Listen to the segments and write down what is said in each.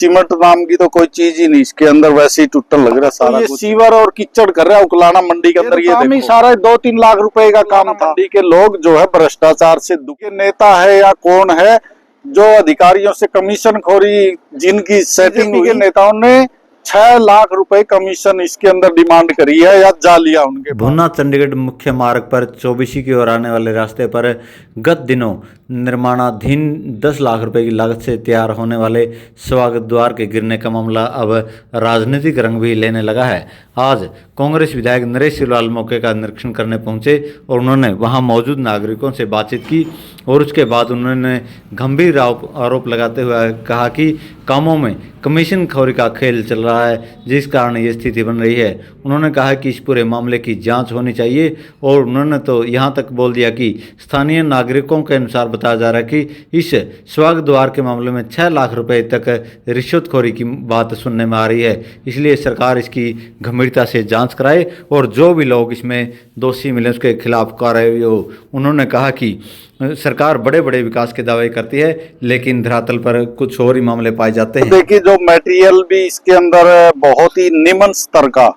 Cement नाम की तो कोई चीज ही नहीं इसके अंदर, वैसे ही टूटल लग रहा है सारा। तो ये सीवर और कीचड़ कर रहा है उकलाना मंडी के अंदर। ये काम ही सारा 2-3 लाख रुपए का काम था। मंडी के लोग जो है भ्रष्टाचार से दुखी, नेता है या कौन है जो अधिकारियों से कमीशन खोरी जिनकी सेटिंग हुई, नेताओं ने 6 लाख रुपए कमीशन इसके अंदर डिमांड करी है या जा लिया उनके। भुन्ना चंडीगढ़ मुख्य मार्ग पर 24 की ओर आने वाले रास्ते पर गत दिनों निर्माणाधीन 10 लाख रुपए की लागत से तैयार होने वाले स्वागत द्वार के गिरने का मामला अब राजनीतिक रंग भी लेने लगा है। आज कांग्रेस विधायक नरेश सिलवाल मौके का निरीक्षण करने पहुंचे और उन्होंने वहां मौजूद नागरिकों से बातचीत की और उसके बाद उन्होंने गंभीर आरोप लगाते हुए कहा कि कामों में कमीशन खोरी का खेल चल रहा है, जिस कारण ये स्थिति बन रही है। उन्होंने कहा कि इस पूरे मामले की जांच होनी चाहिए और उन्होंने तो यहाँ तक बोल दिया कि स्थानीय नागरिकों के अनुसार बताया जा रहा है कि इस स्वागत द्वार के मामले में 6 लाख रुपए तक रिश्वतखोरी की बात सुनने में आ रही है। इसलिए सरकार इसकी गंभीरता से जांच कराए और जो भी लोग इसमें दोषी मिले उसके खिलाफ कार्रवाई हो। उन्होंने कहा कि सरकार बड़े बड़े विकास के दावे करती है लेकिन धरातल पर कुछ और ही मामले पाए जाते हैं। देखिए जो मटेरियल भी इसके अंदर है बहुत ही निम्न स्तर का,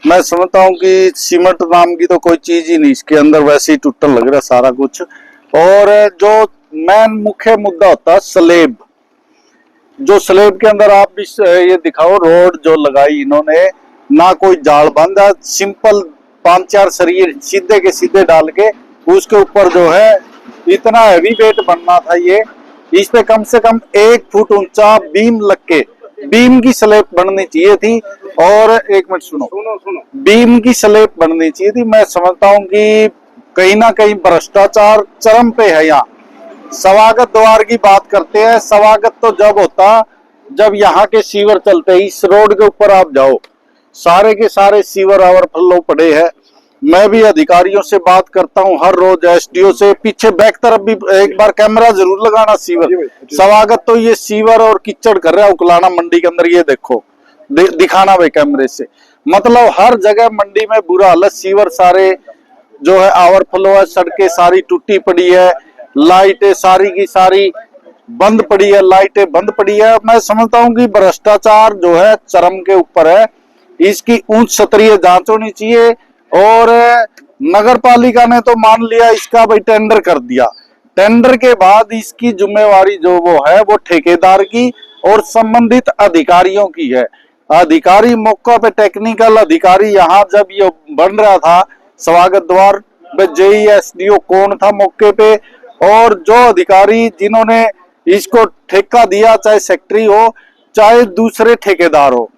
मैं समझता हूँ कि सीमेंट नाम की तो कोई चीज ही नहीं इसके अंदर, वैसे ही टूटल लग रहा है सारा कुछ। और जो मेन मुख्य मुद्दा होता है स्लेब, जो स्लेब के अंदर आप भी ये दिखाओ रोड जो लगाई इन्होंने, ना कोई जाल बांधा, सिंपल 5-4 सरिये सीधे के सीधे डाल के उसके ऊपर जो है इतना हैवी वेट बनना था। ये इस पे कम से कम 1 फुट ऊंचा बीम लग के, बीम की स्लेब बननी चाहिए थी। और एक मिनट सुनो, बीम की स्लेब बननी चाहिए थी। मैं समझता हूँ कि कहीं ना कहीं भ्रष्टाचार चरम पे है यहाँ। स्वागत द्वार की बात करते हैं, स्वागत तो जब होता जब यहाँ के सीवर चलते। इस रोड के ऊपर आप जाओ, सारे के सारे सीवर ओवरफ्लो पड़े हैं। मैं भी अधिकारियों से बात करता हूँ हर रोज, एसडीओ से। पीछे बैक तरफ भी एक बार कैमरा जरूर लगाना सीवर। स्वागत तो ये सीवर और कीचड़ कर रहा है उकलाना मंडी के अंदर। ये देखो दिखाना भाई कैमरे से, मतलब हर जगह मंडी में बुरा हालत। सीवर सारे जो है ओवरफ्लो है, सड़कें सारी टूटी पड़ी है, लाइटें सारी की सारी बंद पड़ी है, लाइटें बंद पड़ी है। मैं समझता हूँ कि भ्रष्टाचार जो है चरम के ऊपर है, इसकी उच्च स्तरीय जांच होनी चाहिए। और नगर पालिका ने तो मान लिया इसका भाई टेंडर कर दिया, टेंडर के बाद इसकी जिम्मेवारी जो वो है वो ठेकेदार की और संबंधित अधिकारियों की है। अधिकारी मौका पे, टेक्निकल अधिकारी यहाँ जब ये बन रहा था स्वागत द्वार, जेई एसडीओ कौन था मौके पे, और जो अधिकारी जिन्होंने इसको ठेका दिया, चाहे सेक्रेटरी हो चाहे दूसरे ठेकेदार हो,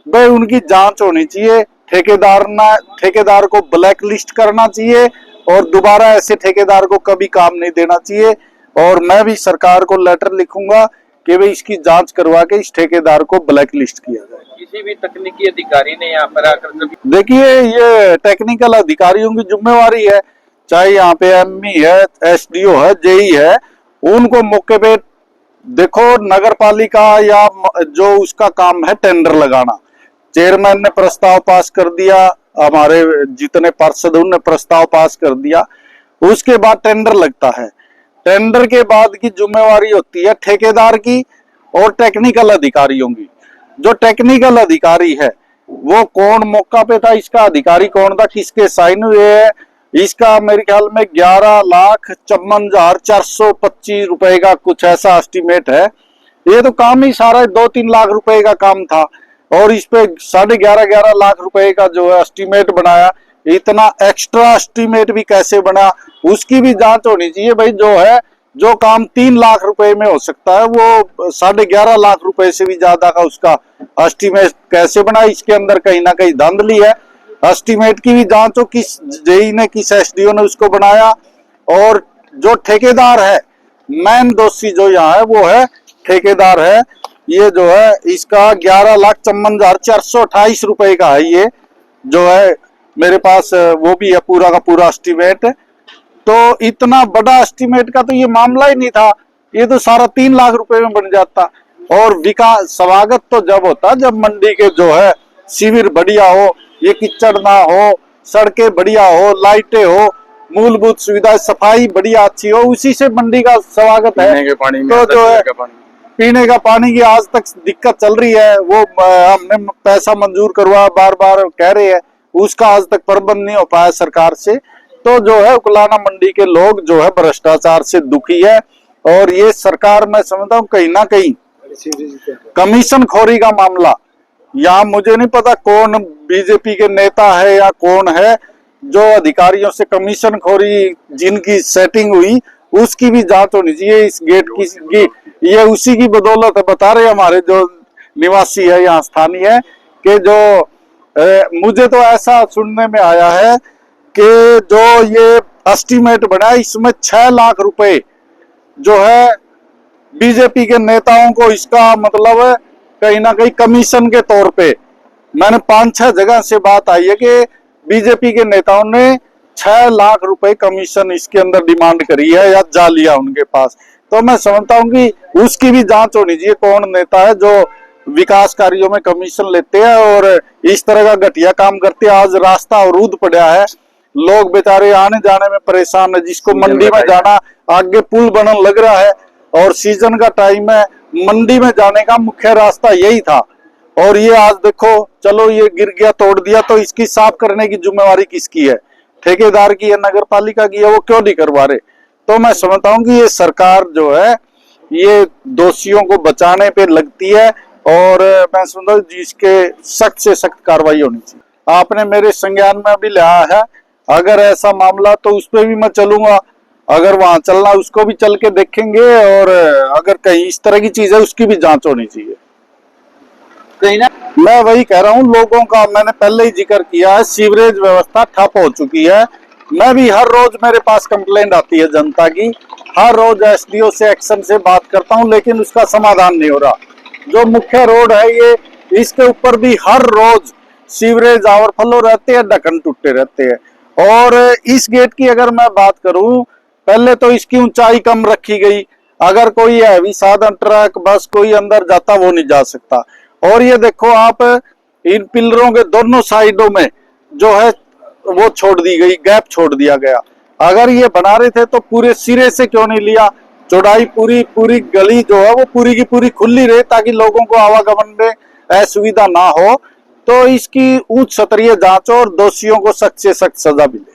भाई उनकी जांच होनी चाहिए। ठेकेदार को ब्लैक लिस्ट करना चाहिए और दोबारा ऐसे ठेकेदार को कभी काम नहीं देना चाहिए। और मैं भी सरकार को लेटर लिखूंगा कि भाई इसकी जांच करवा के इस ठेकेदार को ब्लैक लिस्ट किया जाए। किसी भी तकनीकी अधिकारी ने यहाँ पर आकर, देखिए ये टेक्निकल अधिकारियों की जिम्मेवारी है, चाहे यहाँ पे एमई है, एसडीओ है, जेई है, उनको मौके पे देखो। नगर पालिका या जो उसका काम है टेंडर लगाना, चेयरमैन ने प्रस्ताव पास कर दिया, हमारे जितने पार्षद उन्होंने प्रस्ताव पास कर दिया, उसके बाद टेंडर लगता है। टेंडर के बाद की जिम्मेवारी होती है ठेकेदार की और टेक्निकल अधिकारियों की। जो टेक्निकल अधिकारी है वो कौन मौका पे था, इसका अधिकारी कौन था, किसके साइन हुए हैं, इसका मेरे ख्याल में 11,54,425 रुपए का कुछ ऐसा एस्टिमेट है। ये तो काम ही सारा 2-3 लाख रुपए का काम था और इस पे 11.5 लाख रुपए का जो है एस्टिमेट बनाया। इतना एक्स्ट्रा एस्टिमेट भी कैसे बना, उसकी भी जांच होनी चाहिए भाई। जो है जो काम 3 लाख रुपए में हो सकता है वो 11.5 लाख रुपए से भी ज्यादा का उसका एस्टिमेट कैसे बना। इसके अंदर कहीं ना कहीं धांधली है। एस्टिमेट की भी जांच हो, किस जेई ने, किस एसडीओ ने उसको बनाया। और जो ठेकेदार है, मेन दोषी जो यहाँ है वो है ठेकेदार है। ये जो है इसका 11,54,428 रुपए का है। ये जो है मेरे पास वो भी है पूरा का पूरा एस्टिमेट। तो इतना बड़ा एस्टिमेट का तो ये मामला ही नहीं था, ये तो सारा 3 लाख रुपए में बन जाता। और विकास स्वागत तो जब होता जब मंडी के जो है शिविर बढ़िया हो, ये कीचड़ ना हो, सड़कें बढ़िया हो, लाइटें हो, मूलभूत सुविधा, सफाई बढ़िया अच्छी हो, उसी से मंडी का स्वागत है। के पानी में तो जो है पीने का पानी की आज तक दिक्कत चल रही है। वो हमने पैसा मंजूर करवा बार बार कह रहे हैं, उसका आज तक प्रबंध नहीं हो पाया सरकार से। तो जो है उकलाना मंडी के लोग जो है भ्रष्टाचार से दुखी है। और ये सरकार, मैं समझता हूँ कहीं ना कहीं कमीशन खोरी का मामला, यहाँ मुझे नहीं पता कौन बीजेपी के नेता है या कौन है जो अधिकारियों से कमीशन खोरी जिनकी सेटिंग हुई, उसकी भी जांच होनी चाहिए। इस गेट की ये उसी की बदौलत है। बता रहे हमारे जो निवासी है यहाँ स्थानीय है कि जो मुझे तो ऐसा सुनने में आया है कि जो ये एस्टीमेट बना है इसमें 6 लाख रुपए जो है बीजेपी के नेताओं को इसका मतलब है कहीं ना कहीं कमीशन के तौर पे। मैंने 5-6 जगह से बात आई है कि बीजेपी के नेताओं ने 6 लाख रुपए कमीशन इसके अंदर डिमांड करी है या जा लिया उनके पास। तो मैं समझता हूँ कि उसकी भी जांच होनी चाहिए, कौन नेता है जो विकास कार्यों में कमीशन लेते हैं और इस तरह का घटिया काम करते हैं। आज रास्ता अवरुद्ध पड़ा है, लोग बेचारे आने जाने में परेशान है। जिसको मंडी में जाना, आगे पुल बनने लग रहा है और सीजन का टाइम है, मंडी में जाने का मुख्य रास्ता यही था। और ये आज देखो, चलो ये गिर गया, तोड़ दिया, तो इसकी साफ करने की जिम्मेवारी किसकी है? ठेकेदार की है, नगर पालिका की है? वो क्यों नहीं करवा रहे? तो मैं समझता हूँ कि ये सरकार जो है ये दोषियों को बचाने पे लगती है और मैं समझता हूँ जिसके सख्त से सख्त कार्रवाई होनी चाहिए। आपने मेरे संज्ञान में भी लिया है, अगर ऐसा मामला तो उस पर भी मैं चलूंगा। अगर वहां चलना उसको भी चल के देखेंगे और अगर कहीं इस तरह की चीज है उसकी भी जांच होनी चाहिए। कहीं ना मैं वही कह रहा हूँ, लोगों का मैंने पहले ही जिक्र किया है, सीवरेज व्यवस्था ठप हो चुकी है। मैं भी हर रोज मेरे पास कंप्लेंट आती है जनता की, हर रोज एसडीओ से एक्शन से बात करता हूँ, लेकिन उसका समाधान नहीं हो रहा। जो मुख्य रोड है ये, इसके ऊपर भी हर रोज सीवरेज ओवरफ्लो रहते हैं, ढक्कन टूटे रहते हैं। और इस गेट की अगर मैं बात करूं, पहले तो इसकी ऊंचाई कम रखी गई, अगर कोई हैवी साधन ट्रक बस कोई अंदर जाता वो नहीं जा सकता। और ये देखो आप, इन पिलरों के दोनों साइडों में जो है वो छोड़ दी गई, गैप छोड़ दिया गया। अगर ये बना रहे थे तो पूरे सिरे से क्यों नहीं लिया? चौड़ाई पूरी गली जो है वो पूरी की पूरी खुली रहे ताकि लोगों को आवागमन में असुविधा ना हो। तो इसकी उच्च स्तरीय जांच और दोषियों को सख्त से सख्त सजा मिले।